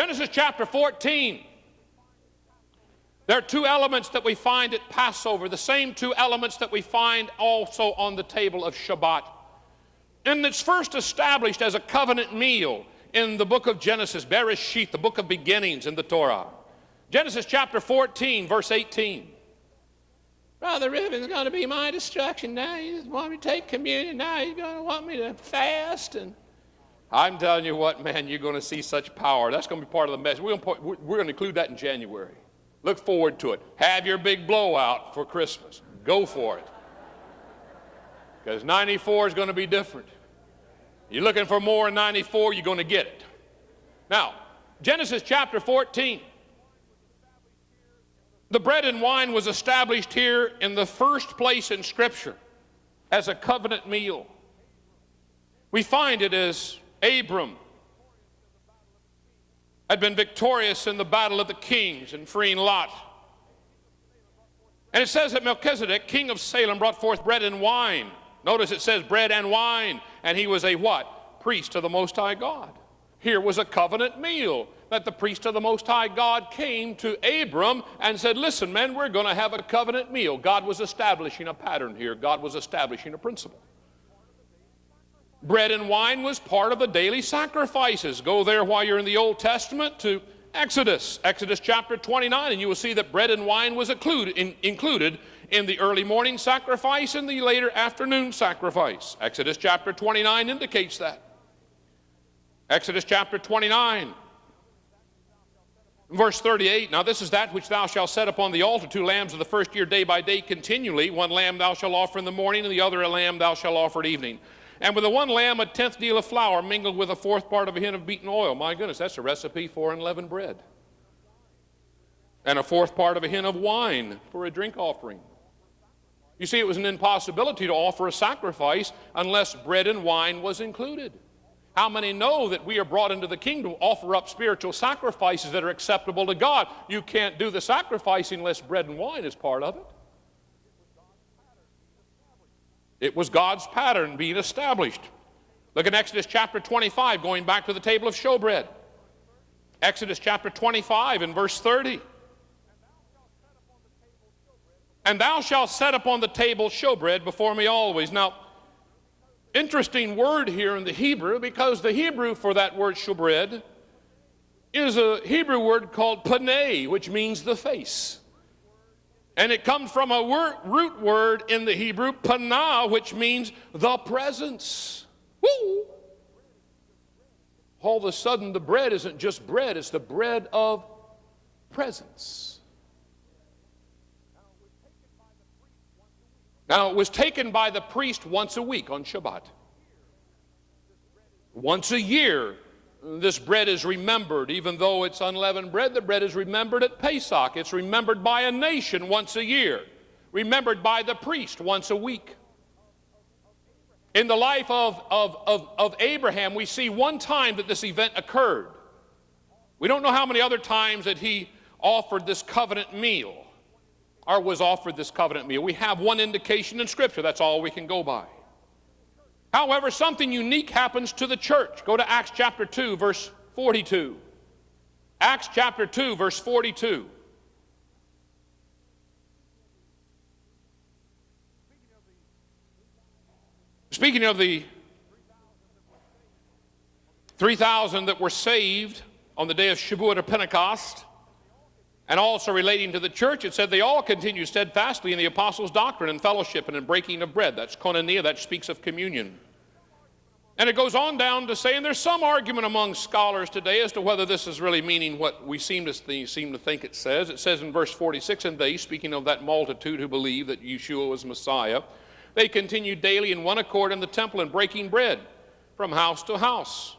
Genesis chapter 14. There are two elements that we find at Passover, the same two elements that we find also on the table of Shabbat. And it's first established as a covenant meal in the book of Genesis, Bereshit, the book of beginnings in the Torah. Genesis chapter 14, verse 18. Brother Reuben's going to be my destruction now. He just want me to take communion. Now he's going to want me to fast. And I'm telling you what, man, you're going to see such power. That's going to be part of the message. We're going to include that in January. Look forward to it. Have your big blowout for Christmas. Go for it. Because 94 is going to be different. You're looking for more in 94, you're going to get it. Now, Genesis chapter 14. The bread and wine was established here in the first place in Scripture as a covenant meal. We find it as Abram had been victorious in the battle of the kings and freeing Lot. And it says that Melchizedek, king of Salem, brought forth bread and wine. Notice it says bread and wine, and he was a what? Priest of the Most High God. Here was a covenant meal that the priest of the Most High God came to Abram and said, listen, man, we're going to have a covenant meal. God was establishing a pattern here. God was establishing a principle. Bread and wine was part of the daily sacrifices. Go there while you're in the Old Testament to Exodus chapter 29, and you will see that bread and wine was included in the early morning sacrifice and the later afternoon sacrifice. Exodus chapter 29 indicates that. Exodus chapter 29, verse 38, now this is that which thou shalt set upon the altar, 2 lambs of the first year day by day continually. 1 lamb thou shalt offer in the morning, and the other a lamb thou shalt offer at evening. And with the 1 lamb a 10th deal of flour mingled with a 4th part of a hin of beaten oil. My goodness, that's a recipe for unleavened bread. And a 4th part of a hin of wine for a drink offering. You see, it was an impossibility to offer a sacrifice unless bread and wine was included. How many know that we are brought into the kingdom to offer up spiritual sacrifices that are acceptable to God? You can't do the sacrificing unless bread and wine is part of it. It was God's pattern being established. Look at Exodus chapter 25, going back to the table of showbread. Exodus chapter 25 and verse 30. And thou shalt set upon the table showbread before me always. Now, interesting word here in the Hebrew, because the Hebrew for that word showbread is a Hebrew word called paneh, which means the face. And it comes from a root word in the Hebrew, panah, which means the presence. Woo! All of a sudden, the bread isn't just bread, it's the bread of presence. Now, it was taken by the priest once a week on Shabbat. Once a year, this bread is remembered. Even though it's unleavened bread, the bread is remembered at Pesach. It's remembered by a nation once a year. Remembered by the priest once a week. In the life of Abraham, we see one time that this event occurred. We don't know how many other times that he offered this covenant meal or was offered this covenant meal. We have one indication in Scripture. That's all we can go by. However, something unique happens to the church. Go to Acts chapter 2, verse 42. Acts chapter 2, verse 42. Speaking of the 3,000 that were saved on the day of Shavuot or Pentecost, and also relating to the church, it said they all continued steadfastly in the apostles' doctrine and fellowship and in breaking of bread. That's koinonia, that speaks of communion. And it goes on down to say, and there's some argument among scholars today as to whether this is really meaning what we seem to think it says. It says in verse 46, and they, speaking of that multitude who believed that Yeshua was Messiah, they continued daily in one accord in the temple and breaking bread from house to house.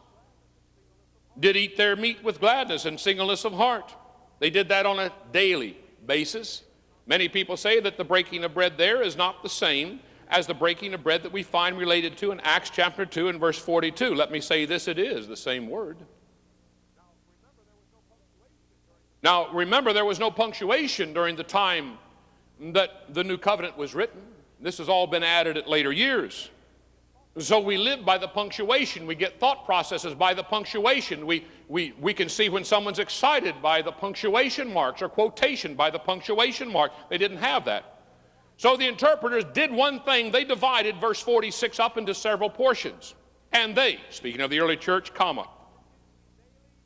Did eat their meat with gladness and singleness of heart. They did that on a daily basis. Many people say that the breaking of bread there is not the same as the breaking of bread that we find related to in Acts chapter 2 and verse 42. Let me say this, it is the same word. Now, remember, there was no punctuation during the time that the new covenant was written. This has all been added at later years. So we live by the punctuation. We get thought processes by the punctuation. We can see when someone's excited by the punctuation marks, or quotation by the punctuation mark. They didn't have that. So the interpreters did one thing. They divided verse 46 up into several portions. And they, speaking of the early church, comma,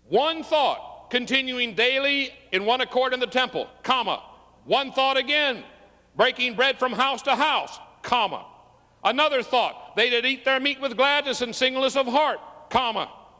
one thought, continuing daily in one accord in the temple, comma, one thought again, breaking bread from house to house, comma. Another thought, they did eat their meat with gladness and singleness of heart, comma.